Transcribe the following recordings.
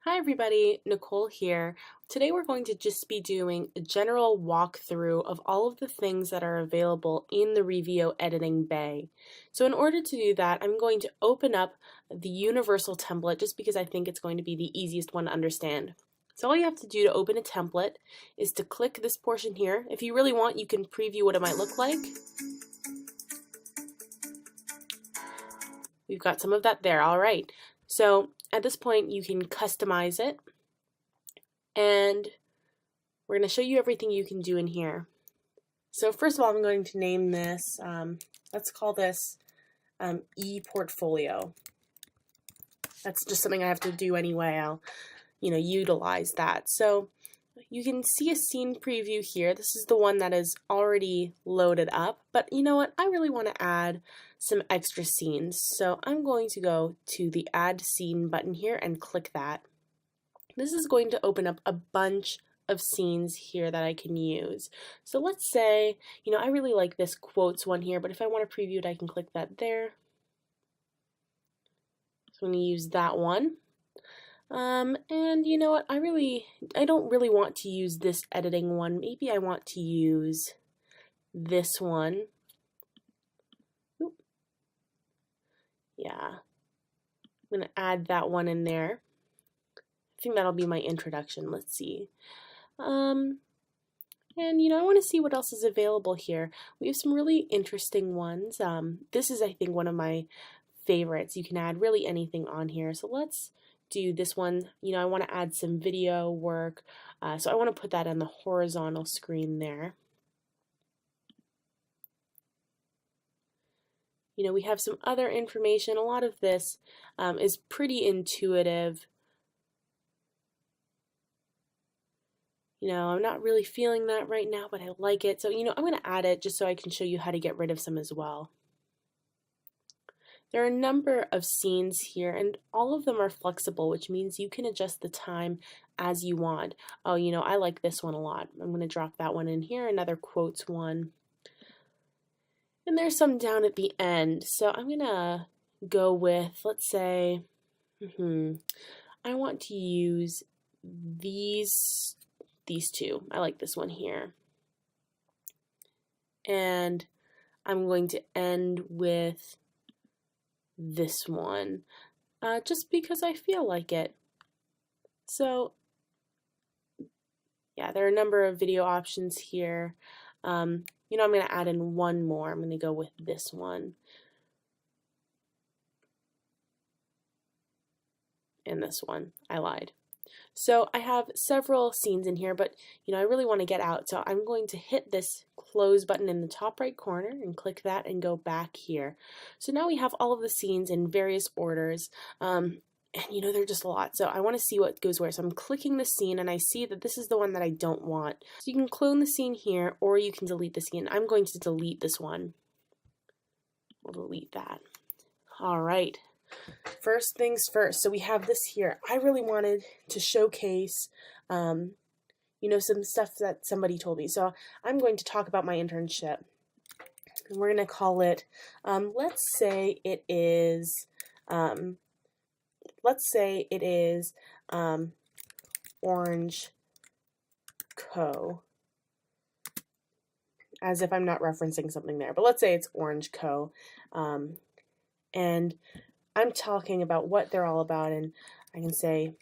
Hi everybody, Nicole here. Today we're going to just be doing a general walkthrough of all of the things that are available in the Revio editing bay. So in order to do that, I'm going to open up the universal template just because I think it's going to be the easiest one to understand. So all you have to do to open a template is to click this portion here. If you really want, you can preview what it might look like. We've got some of that there, all right. So at this point you can customize it. And we're going to show you everything you can do in here. So first of all, I'm going to name this, let's call this ePortfolio. That's just something I have to do anyway. I'll, utilize that. So you can see a scene preview here. This is the one that is already loaded up, but you know what? I really want to add some extra scenes. So I'm going to go to the Add Scene button here and click that. This is going to open up a bunch of scenes here that I can use. So let's say, I really like this quotes one here, but if I want to preview it, I can click that there. So I'm going to use that one. And you know what, I don't really want to use this editing one. Maybe I want to use this one. Oop. Yeah, I'm going to add that one in there. I think that'll be my introduction. Let's see. And I want to see what else is available here. We have some really interesting ones. This is, I think, one of my favorites. You can add really anything on here. So let's do this one. I want to add some video work. So I want to put that on the horizontal screen there. We have some other information. A lot of this is pretty intuitive. I'm not really feeling that right now, but I like it. So, I'm going to add it just so I can show you how to get rid of some as well. There are a number of scenes here, and all of them are flexible, which means you can adjust the time as you want. Oh, I like this one a lot. I'm going to drop that one in here, another quotes one. And there's some down at the end. So I'm going to go with, let's say, I want to use these two. I like this one here. And I'm going to end with this one, just because I feel like it. So yeah, there are a number of video options here. I'm going to add in one more. I'm going to go with this one. And this one. I lied. So I have several scenes in here, but I really want to get out. So I'm going to hit this close button in the top right corner and click that and go back here. So now we have all of the scenes in various orders. And they're just a lot. So I want to see what goes where. So I'm clicking the scene and I see that this is the one that I don't want. So you can clone the scene here or you can delete the scene. I'm going to delete this one. We'll delete that. All right. First things first, so we have this here. I really wanted to showcase, some stuff that somebody told me. So I'm going to talk about my internship. And we're going to call it, let's say it is Orange Co. As if I'm not referencing something there, but let's say it's Orange Co. And I'm talking about what they're all about, and I can say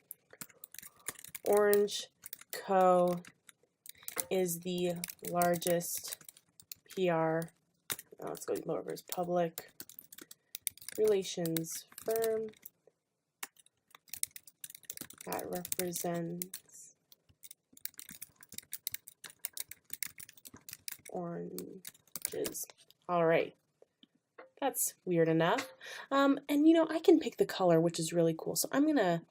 Orange Co. is the largest PR, let's go lowercase, public relations firm that represents oranges. All right. That's weird enough. And I can pick the color, which is really cool. So I'm going to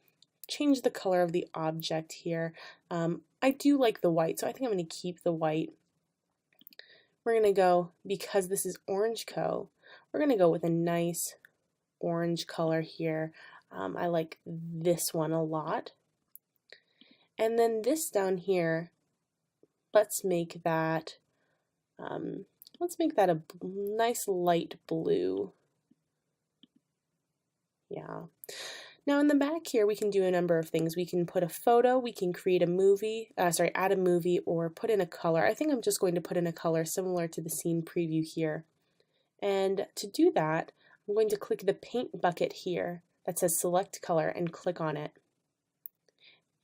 change the color of the object here. I do like the white, so I think I'm going to keep the white. We're going to go, because this is Orange Co., we're going to go with a nice orange color here. I like this one a lot. And then this down here, let's make that a nice light blue. Yeah. Now in the back here, we can do a number of things. We can put a photo, we can create a movie, add a movie, or put in a color. I think I'm just going to put in a color similar to the scene preview here. And to do that, I'm going to click the paint bucket here that says select color and click on it.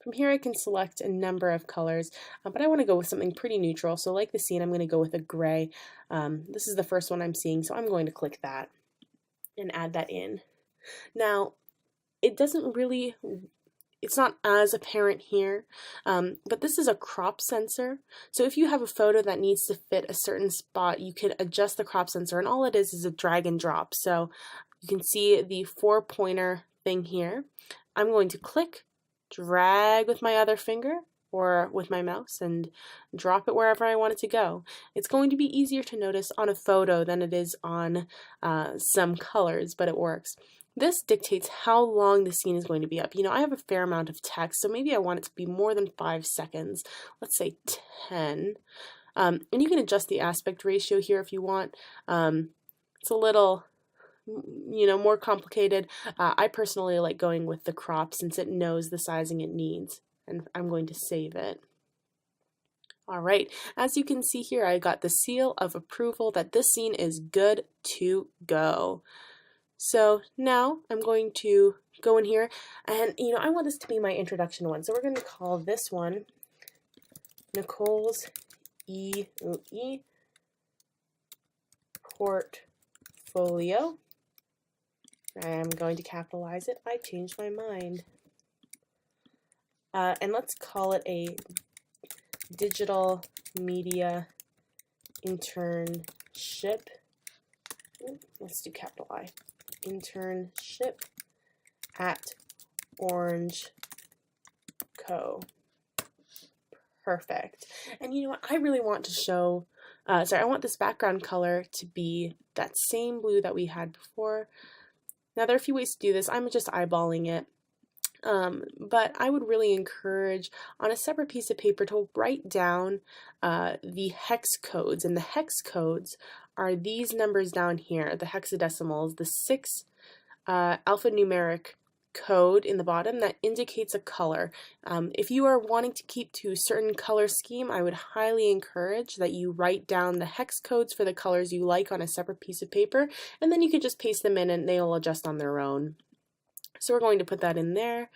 From here I can select a number of colors, but I want to go with something pretty neutral. So like the scene, I'm going to go with a gray. This is the first one I'm seeing, so I'm going to click that and add that in. Now, it's not as apparent here, but this is a crop sensor. So if you have a photo that needs to fit a certain spot, you can adjust the crop sensor, and all it is a drag and drop. So you can see the 4-pointer thing here. I'm going to click, drag with my other finger or with my mouse, and drop it wherever I want it to go. It's going to be easier to notice on a photo than it is on some colors, but it works. This dictates how long the scene is going to be up. You know, I have a fair amount of text, so maybe I want it to be more than 5 seconds. Let's say 10. And you can adjust the aspect ratio here if you want. It's a little, more complicated. I personally like going with the crop since it knows the sizing it needs. And I'm going to save it. Alright, as you can see here, I got the seal of approval that this scene is good to go. So now I'm going to go in here, and I want this to be my introduction one. So we're going to call this one Nicole's EOE portfolio. I'm going to capitalize it. I changed my mind. And let's call it a digital media internship. Let's do capital I. Internship at Orange Co. Perfect. And you know what? I really want to show, I want this background color to be that same blue that we had before. Now there are a few ways to do this. I'm just eyeballing it. But I would really encourage on a separate piece of paper to write down the hex codes, and the hex codes are these numbers down here, the hexadecimals, the 6 alphanumeric code in the bottom that indicates a color. If you are wanting to keep to a certain color scheme, I would highly encourage that you write down the hex codes for the colors you like on a separate piece of paper, and then you can just paste them in and they will adjust on their own. So we're going to put that in there,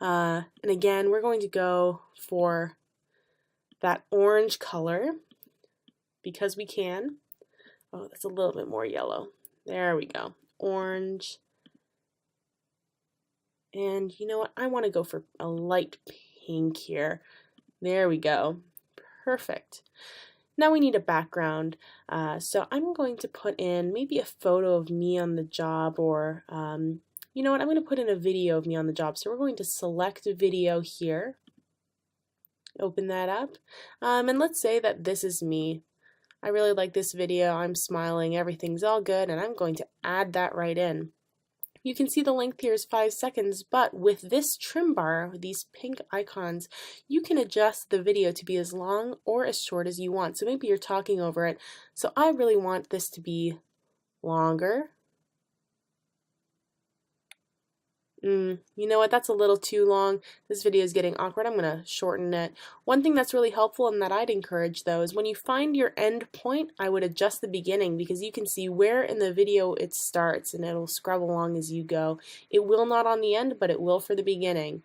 and again we're going to go for that orange color because we can. Oh, that's a little bit more yellow. There we go. Orange. And you know what? I want to go for a light pink here. There we go. Perfect. Now we need a background, so I'm going to put in maybe a photo of me on the job, or you know what, I'm going to put in a video of me on the job. So we're going to select a video here, open that up, and let's say that this is me. I really like this video, I'm smiling, everything's all good, and I'm going to add that right in. You can see the length here is 5 seconds, but with this trim bar, these pink icons, you can adjust the video to be as long or as short as you want. So maybe you're talking over it. So I really want this to be longer. You know what, that's a little too long. This video is getting awkward. I'm going to shorten it. One thing that's really helpful and that I'd encourage though is when you find your end point, I would adjust the beginning because you can see where in the video it starts and it'll scrub along as you go. It will not on the end, but it will for the beginning.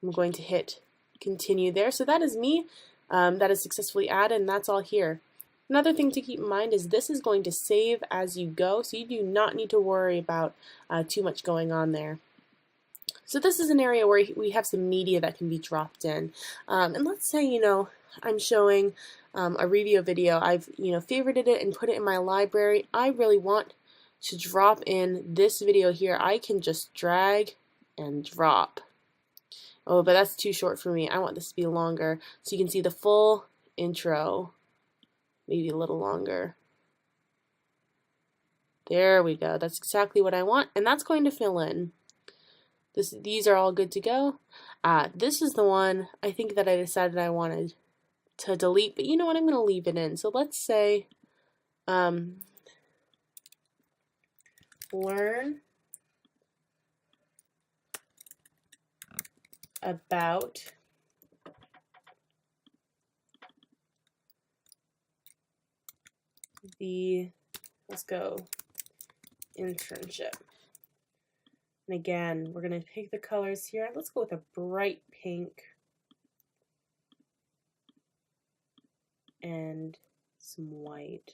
I'm going to hit continue there. So that is me. That is successfully added, and that's all here. Another thing to keep in mind is this is going to save as you go, so you do not need to worry about too much going on there. So this is an area where we have some media that can be dropped in. And let's say, I'm showing a review video. I've, favorited it and put it in my library. I really want to drop in this video here. I can just drag and drop. Oh, but that's too short for me. I want this to be longer so you can see the full intro. Maybe a little longer. There we go. That's exactly what I want, and that's going to fill in. These are all good to go. This is the one I think that I decided I wanted to delete, but you know what? I'm going to leave it in. So let's say learn about the, let's go, internship. And again, we're going to pick the colors here. Let's go with a bright pink and some white.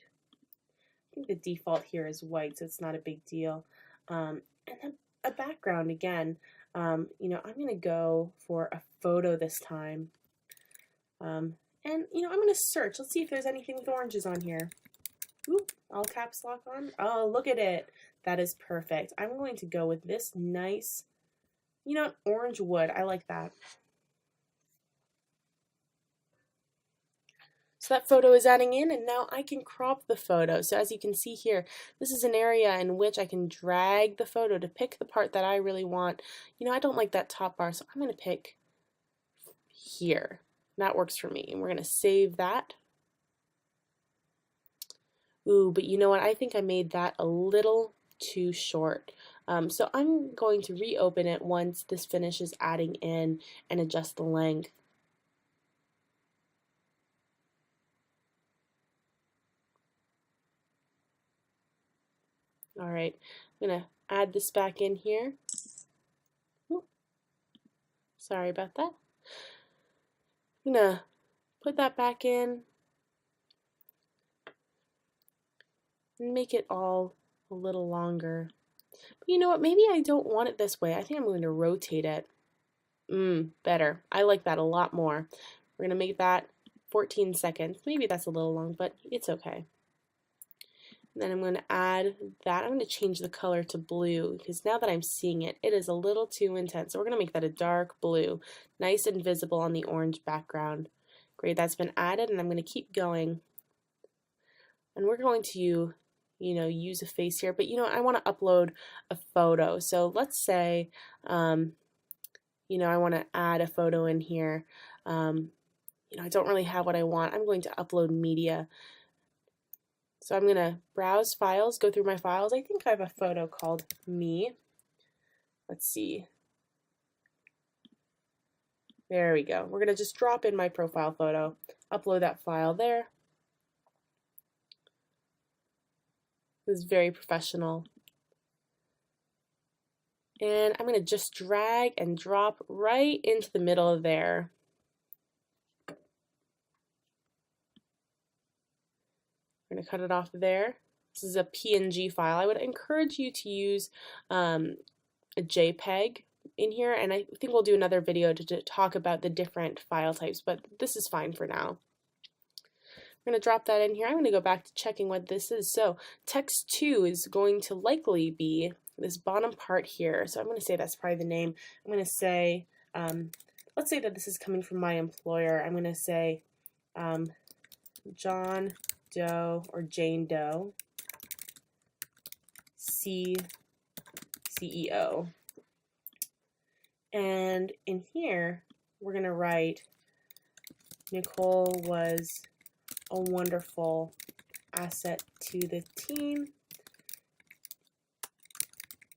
I think the default here is white, so it's not a big deal. And then a background again. You know, I'm going to go for a photo this time. And, you know, I'm going to search. Let's see if there's anything with oranges on here. Ooh, all caps lock on. Oh, look at it. That is perfect. I'm going to go with this nice, you know, orange wood. I like that. So that photo is adding in, and now I can crop the photo. So as you can see here, this is an area in which I can drag the photo to pick the part that I really want. You know, I don't like that top bar, so I'm going to pick here. That works for me, and we're going to save that. Ooh, but you know what? I think I made that a little too short. So I'm going to reopen it once this finishes adding in and adjust the length. All right, I'm going to add this back in here. Ooh, sorry about that. I'm going to put that back in and make it all a little longer. But you know what? Maybe I don't want it this way. I think I'm going to rotate it. Better. I like that a lot more. We're going to make that 14 seconds. Maybe that's a little long, but it's okay. And then I'm going to add that. I'm going to change the color to blue because now that I'm seeing it, it is a little too intense. So we're going to make that a dark blue, nice and visible on the orange background. Great, that's been added, and I'm going to keep going. And we're going to, you know, use a face here, but you know, I want to upload a photo. So let's say, you know, I want to add a photo in here. You know, I don't really have what I want. I'm going to upload media. So I'm going to browse files, go through my files. I think I have a photo called me. Let's see. There we go. We're going to just drop in my profile photo, upload that file there. This is very professional. And I'm going to just drag and drop right into the middle of there. We're going to cut it off there. This is a PNG file. I would encourage you to use a JPEG in here, and I think we'll do another video to talk about the different file types, but this is fine for now. I'm going to drop that in here. I'm going to go back to checking what this is. So text 2 is going to likely be this bottom part here. So I'm going to say that's probably the name. I'm going to say, let's say that this is coming from my employer. I'm going to say John Doe or Jane Doe, CEO. And in here, we're going to write, Nicole was a wonderful asset to the team,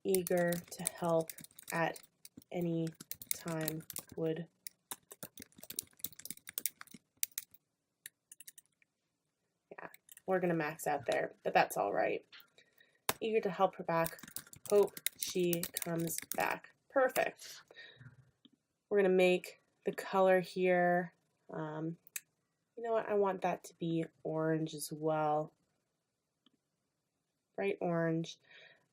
eager to help at any time, would we're going to max out there, but that's all right. Eager to help her back. Hope she comes back. Perfect. We're going to make the color here. You know what? I want that to be orange as well. Bright orange.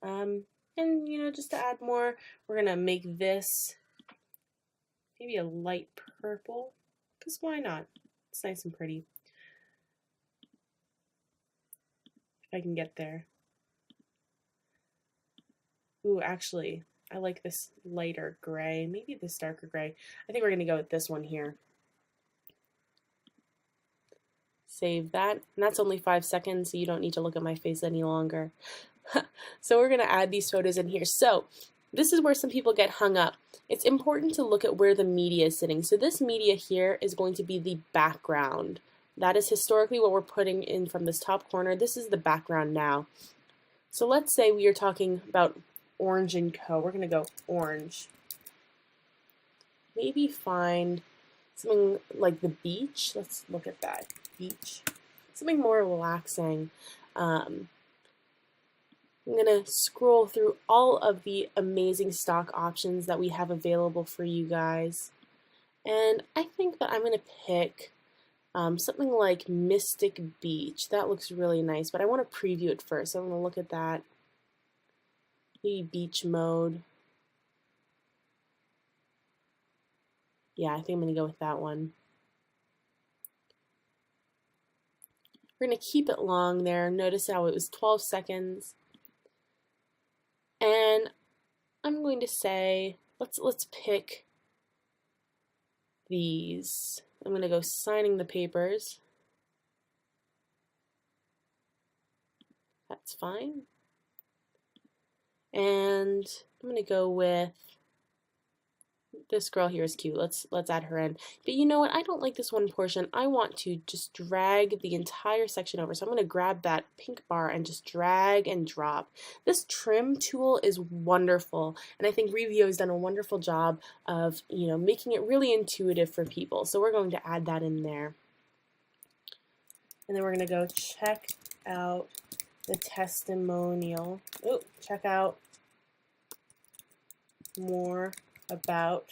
And, you know, just to add more, we're going to make this maybe a light purple, because why not? It's nice and pretty. If I can get there. Ooh, actually, I like this lighter gray, maybe this darker gray. I think we're going to go with this one here. Save that, and that's only 5 seconds, so you don't need to look at my face any longer. So we're going to add these photos in here. So this is where some people get hung up. It's important to look at where the media is sitting. So this media here is going to be the background. That is historically what we're putting in from this top corner. This is the background now. So let's say we are talking about Orange & Co. We're going to go orange. maybe find something like the beach. Let's look at that. Beach. Something more relaxing. I'm going to scroll through all of the amazing stock options that we have available for you guys. And I think that I'm going to pick something like Mystic Beach. That looks really nice, but I want to preview it first. So I'm going to look at that. Maybe beach mode. Yeah, I think I'm going to go with that one. We're going to keep it long there. Notice how it was 12 seconds. And I'm going to say, let's pick these. I'm going to go signing the papers. That's fine. And I'm going to go with this girl here is cute. Let's add her in. But you know what? I don't like this one portion. I want to just drag the entire section over. So I'm going to grab that pink bar and just drag and drop. This trim tool is wonderful, and I think Revio has done a wonderful job of, making it really intuitive for people. So we're going to add that in there. And then we're going to go check out the testimonial. Oh, check out more about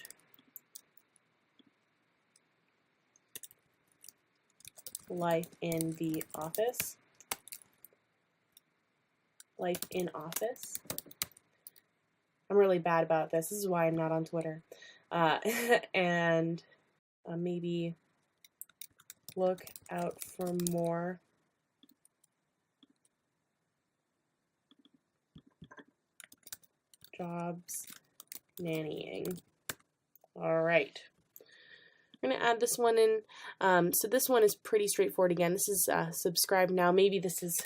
life in the office. Life in office. I'm really bad about this. This is why I'm not on Twitter. And maybe look out for more jobs nannying. All right. I'm going to add this one in. So this one is pretty straightforward again. This is subscribe now. Maybe this is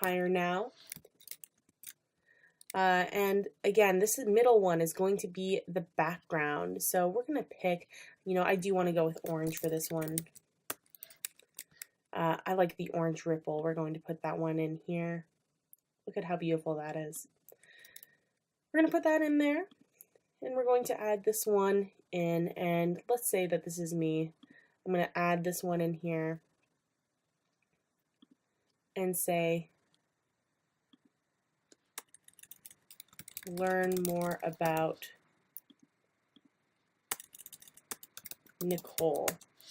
hire now. And again, this middle one is going to be the background. So we're going to pick, I do want to go with orange for this one. I like the orange ripple. We're going to put that one in here. Look at how beautiful that is. We're going to put that in there. And we're going to add this one in, and let's say that this is me. I'm going to add this one in here and say, learn more about Nicole.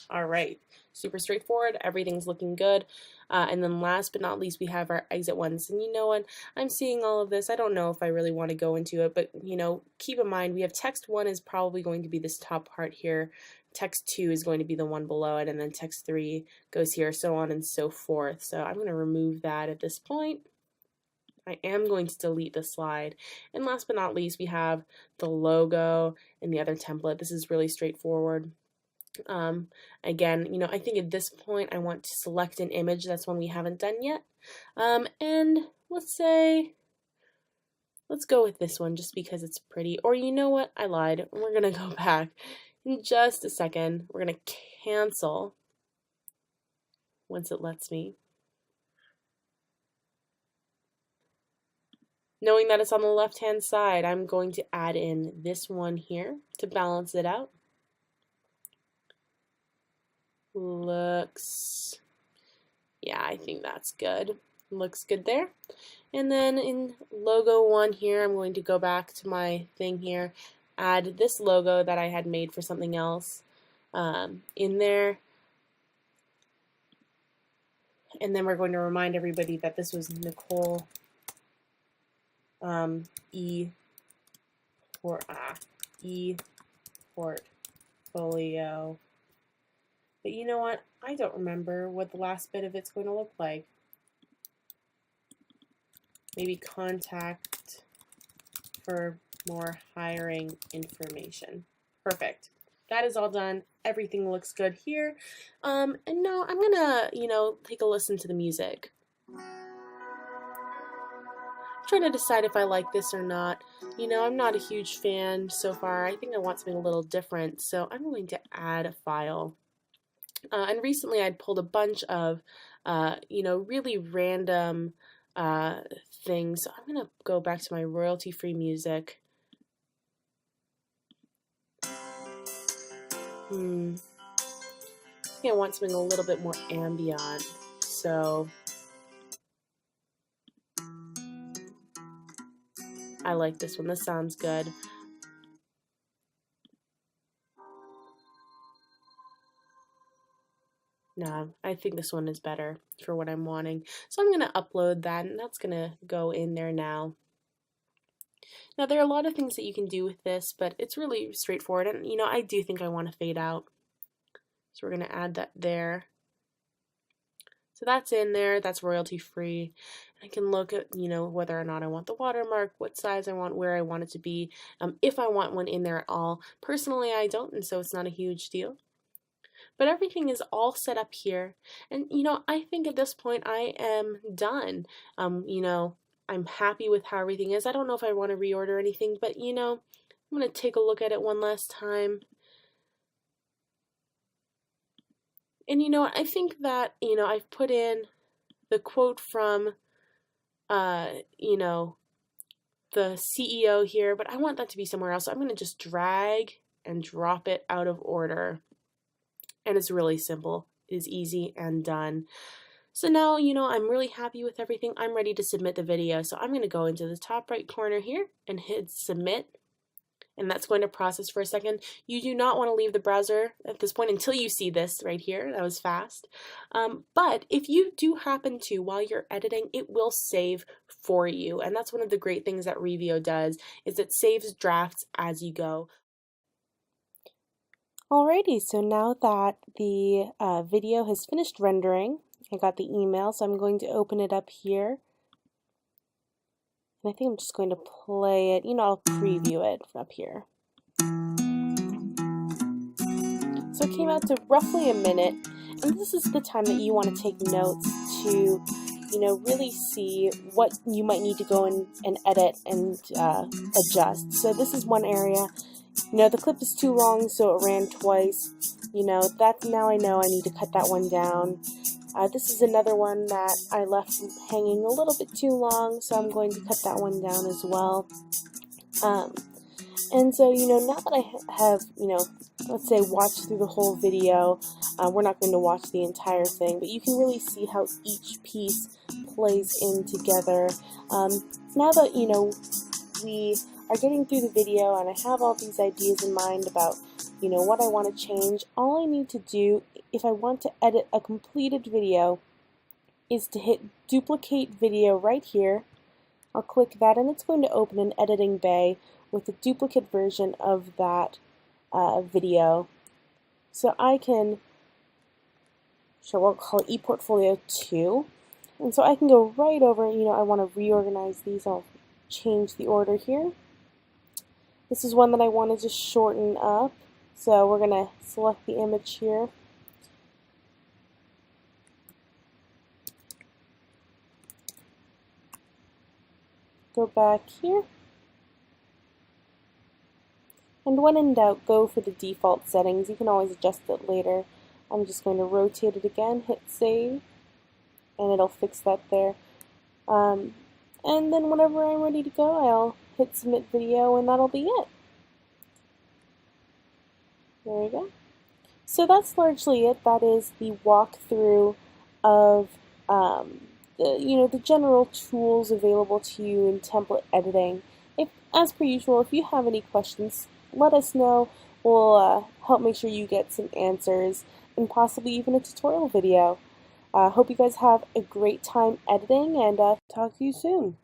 All right, super straightforward. Everything's looking good. And then last but not least, we have our exit ones. And you know what? I'm seeing all of this. I don't know if I really want to go into it, but keep in mind we have text 1 is probably going to be this top part here. Text 2 is going to be the one below it, and then text 3 goes here, so on and so forth. So I'm going to remove that at this point. I am going to delete the slide. And last but not least, we have the logo and the other template. This is really straightforward. Again, I think at this point I want to select an image. That's one we haven't done yet. And let's go with this one just because it's pretty. Or you know what? I lied. We're going to go back in just a second. We're going to cancel once it lets me. Knowing that it's on the left-hand side, I'm going to add in this one here to balance it out. Yeah, I think that's good. Looks good there. And then in logo 1 here, I'm going to go back to my thing here, add this logo that I had made for something else in there. And then we're going to remind everybody that this was Nicole portfolio. But you know what? I don't remember what the last bit of it's going to look like. Maybe contact for more hiring information. Perfect. That is all done. Everything looks good here. And now I'm gonna, take a listen to the music. I'm trying to decide if I like this or not. I'm not a huge fan so far. I think I want something a little different. So I'm going to add a file. And recently I'd pulled a bunch of, really random things. So I'm going to go back to my royalty-free music. I think I want something a little bit more ambient. So I like this one. This sounds good. No, I think this one is better for what I'm wanting. So I'm going to upload that, and that's going to go in there now. Now, there are a lot of things that you can do with this, but it's really straightforward. And, I do think I want to fade out. So we're going to add that there. So that's in there. That's royalty free. I can look at, whether or not I want the watermark, what size I want, where I want it to be, if I want one in there at all. Personally, I don't, and so it's not a huge deal. But everything is all set up here. And, I think at this point I am done. I'm happy with how everything is. I don't know if I want to reorder anything, but, I'm going to take a look at it one last time. And, I think that, I've put in the quote from, the CEO here, but I want that to be somewhere else. So I'm going to just drag and drop it out of order. And it's really simple. It is easy and done. So now, I'm really happy with everything. I'm ready to submit the video. So I'm going to go into the top right corner here and hit submit. And that's going to process for a second. You do not want to leave the browser at this point until you see this right here. That was fast. But if you do happen to, while you're editing, it will save for you. And that's one of the great things that Revio does, is it saves drafts as you go. Alrighty, so now that the video has finished rendering, I got the email, so I'm going to open it up here. And I think I'm just going to play it, I'll preview it up here. So it came out to roughly a minute, and this is the time that you want to take notes to, really see what you might need to go in and edit and adjust. So this is one area. The clip is too long, so it ran twice. Now I know I need to cut that one down. This is another one that I left hanging a little bit too long, so I'm going to cut that one down as well. And so, now that I have, let's say watched through the whole video, we're not going to watch the entire thing, but you can really see how each piece plays in together. Now that, we are getting through the video and I have all these ideas in mind about, what I want to change, all I need to do if I want to edit a completed video is to hit duplicate video right here. I'll click that and it's going to open an editing bay with a duplicate version of that video. So I can show what I'll call ePortfolio 2. And so I can go right over, I want to reorganize these. I'll change the order here. This is one that I want to just shorten up. So we're going to select the image here. Go back here. And when in doubt, go for the default settings. You can always adjust it later. I'm just going to rotate it again, hit save, and it'll fix that there. And then whenever I'm ready to go, I'll hit submit video and that'll be it. There we go. So that's largely it. That is the walkthrough of the general tools available to you in template editing. As per usual, if you have any questions, let us know. We'll help make sure you get some answers and possibly even a tutorial video. Hope you guys have a great time editing and talk to you soon.